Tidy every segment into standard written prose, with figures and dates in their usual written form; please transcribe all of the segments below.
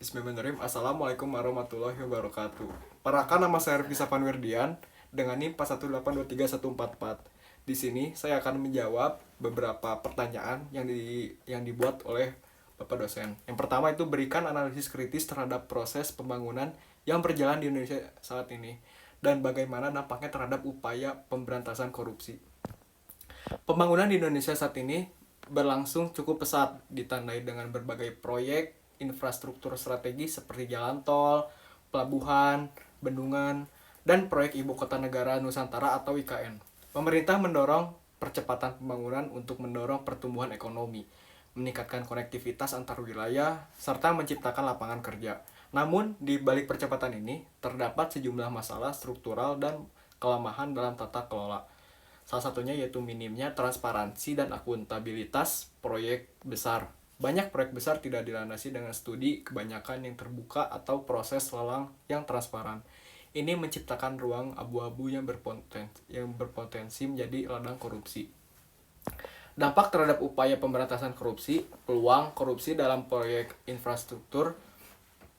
Bismillahirrahmanirrahim. Assalamualaikum warahmatullahi wabarakatuh. Perkenalkan, nama saya Rifki Sapan Wirdian dengan NIM 418231144. Di sini saya akan menjawab beberapa pertanyaan yang dibuat oleh Bapak dosen. Yang pertama itu berikan analisis kritis terhadap proses pembangunan yang berjalan di Indonesia saat ini dan bagaimana dampaknya terhadap upaya pemberantasan korupsi. Pembangunan di Indonesia saat ini berlangsung cukup pesat, ditandai dengan berbagai proyek infrastruktur strategis seperti jalan tol, pelabuhan, bendungan, dan proyek Ibu Kota Negara Nusantara atau IKN. Pemerintah mendorong percepatan pembangunan untuk mendorong pertumbuhan ekonomi, meningkatkan konektivitas antar wilayah, serta menciptakan lapangan kerja. Namun, di balik percepatan ini, terdapat sejumlah masalah struktural dan kelemahan dalam tata kelola. Salah satunya yaitu minimnya transparansi dan akuntabilitas proyek besar. Banyak proyek besar tidak dilandasi dengan studi kebanyakan yang terbuka atau proses lelang yang transparan. Ini menciptakan ruang abu-abu yang berpotensi menjadi ladang korupsi. Dampak terhadap upaya pemberantasan korupsi, peluang korupsi dalam proyek infrastruktur.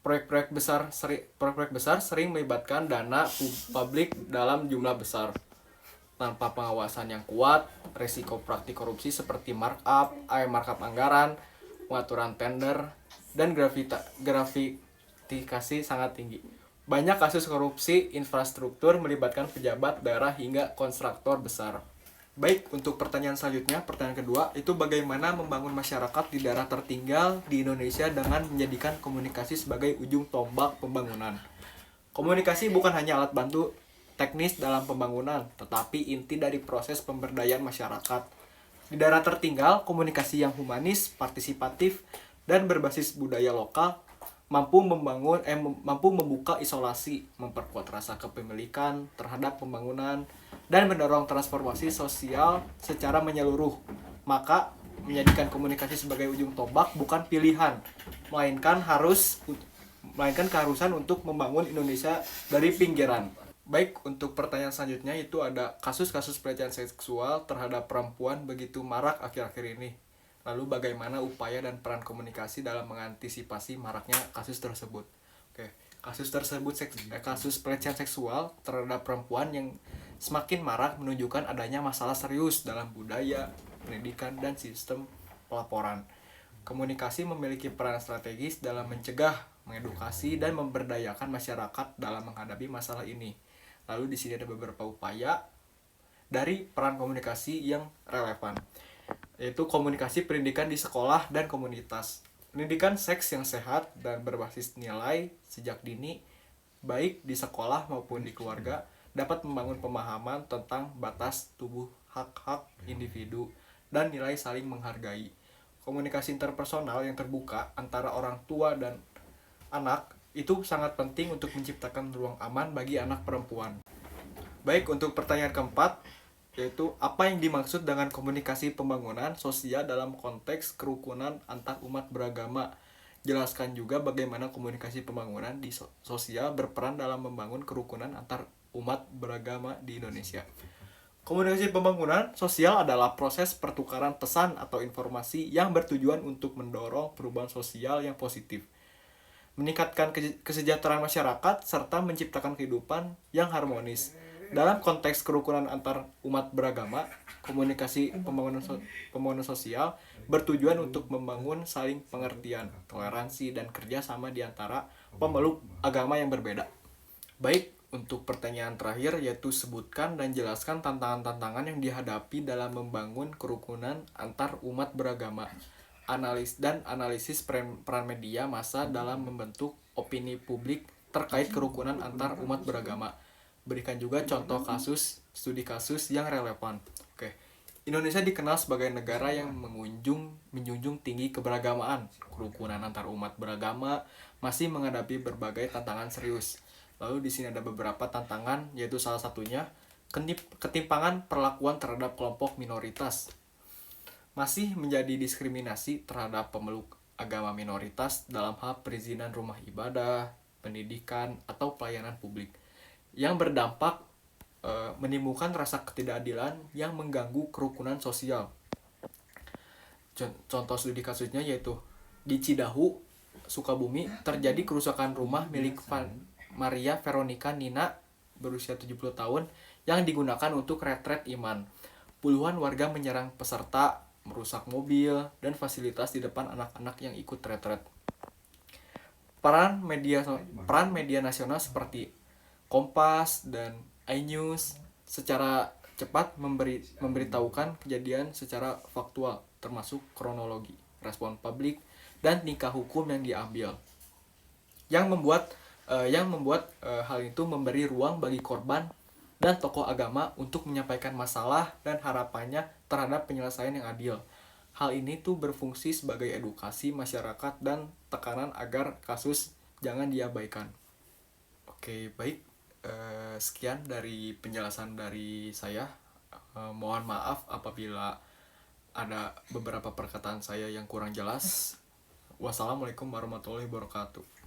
Proyek-proyek besar sering melibatkan dana publik dalam jumlah besar. Tanpa pengawasan yang kuat, risiko praktik korupsi seperti markup anggaran, pengaturan tender, dan gratifikasi sangat tinggi. Banyak kasus korupsi infrastruktur melibatkan pejabat daerah hingga kontraktor besar. Baik, untuk pertanyaan selanjutnya, pertanyaan kedua, itu bagaimana membangun masyarakat di daerah tertinggal di Indonesia dengan menjadikan komunikasi sebagai ujung tombak pembangunan. Komunikasi bukan hanya alat bantu teknis dalam pembangunan, tetapi inti dari proses pemberdayaan masyarakat. Di daerah tertinggal, komunikasi yang humanis, partisipatif, dan berbasis budaya lokal mampu membuka isolasi, memperkuat rasa kepemilikan terhadap pembangunan, dan mendorong transformasi sosial secara menyeluruh. Maka, menjadikan komunikasi sebagai ujung tombak bukan pilihan, melainkan keharusan untuk membangun Indonesia dari pinggiran. Baik, untuk pertanyaan selanjutnya itu ada kasus-kasus pelecehan seksual terhadap perempuan begitu marak akhir-akhir ini. Lalu bagaimana upaya dan peran komunikasi dalam mengantisipasi maraknya kasus tersebut. Oke, kasus pelecehan seksual terhadap perempuan yang semakin marak menunjukkan adanya masalah serius dalam budaya, pendidikan, dan sistem pelaporan. Komunikasi memiliki peran strategis dalam mencegah, mengedukasi, dan memberdayakan masyarakat dalam menghadapi masalah ini. Lalu di sini ada beberapa upaya dari peran komunikasi yang relevan, yaitu komunikasi pendidikan di sekolah dan komunitas. Pendidikan seks yang sehat dan berbasis nilai sejak dini, baik di sekolah maupun di keluarga, dapat membangun pemahaman tentang batas tubuh, hak-hak individu, dan nilai saling menghargai. Komunikasi interpersonal yang terbuka antara orang tua dan anak itu sangat penting untuk menciptakan ruang aman bagi anak perempuan. Baik, untuk pertanyaan keempat, yaitu apa yang dimaksud dengan komunikasi pembangunan sosial dalam konteks kerukunan antar umat beragama. Jelaskan juga bagaimana komunikasi pembangunan di sosial berperan dalam membangun kerukunan antar umat beragama di Indonesia. Komunikasi pembangunan sosial adalah proses pertukaran pesan atau informasi yang bertujuan untuk mendorong perubahan sosial yang positif, meningkatkan kesejahteraan masyarakat, serta menciptakan kehidupan yang harmonis. Dalam konteks kerukunan antar umat beragama, komunikasi pembangunan sosial bertujuan untuk membangun saling pengertian, toleransi, dan kerjasama di antara pemeluk agama yang berbeda. Baik, untuk pertanyaan terakhir, yaitu sebutkan dan jelaskan tantangan-tantangan yang dihadapi dalam membangun kerukunan antar umat beragama. Analisis peran media massa dalam membentuk opini publik terkait kerukunan antar umat beragama. Berikan juga contoh studi kasus yang relevan. Oke. Indonesia dikenal sebagai negara yang menjunjung tinggi keberagamaan. Kerukunan antar umat beragama masih menghadapi berbagai tantangan serius. Lalu di sini ada beberapa tantangan, yaitu salah satunya ketimpangan perlakuan terhadap kelompok minoritas. Masih menjadi diskriminasi terhadap pemeluk agama minoritas dalam hal perizinan rumah ibadah, pendidikan, atau pelayanan publik, yang berdampak menimbulkan rasa ketidakadilan yang mengganggu kerukunan sosial. Contoh studi kasusnya yaitu di Cidahu, Sukabumi terjadi kerusakan rumah milik Maria Veronica Nina berusia 70 tahun yang digunakan untuk retret iman. Puluhan warga menyerang peserta, merusak mobil dan fasilitas di depan anak-anak yang ikut retret. Peran media nasional seperti Kompas dan iNews secara cepat memberitahukan kejadian secara faktual, termasuk kronologi, respon publik, dan tingkah hukum yang diambil. Yang membuat hal itu memberi ruang bagi korban dan tokoh agama untuk menyampaikan masalah dan harapannya terhadap penyelesaian yang adil. Hal ini tuh berfungsi sebagai edukasi masyarakat dan tekanan agar kasus jangan diabaikan. Oke, baik. Sekian dari penjelasan dari saya. Mohon maaf apabila ada beberapa perkataan saya yang kurang jelas. Wassalamualaikum warahmatullahi wabarakatuh.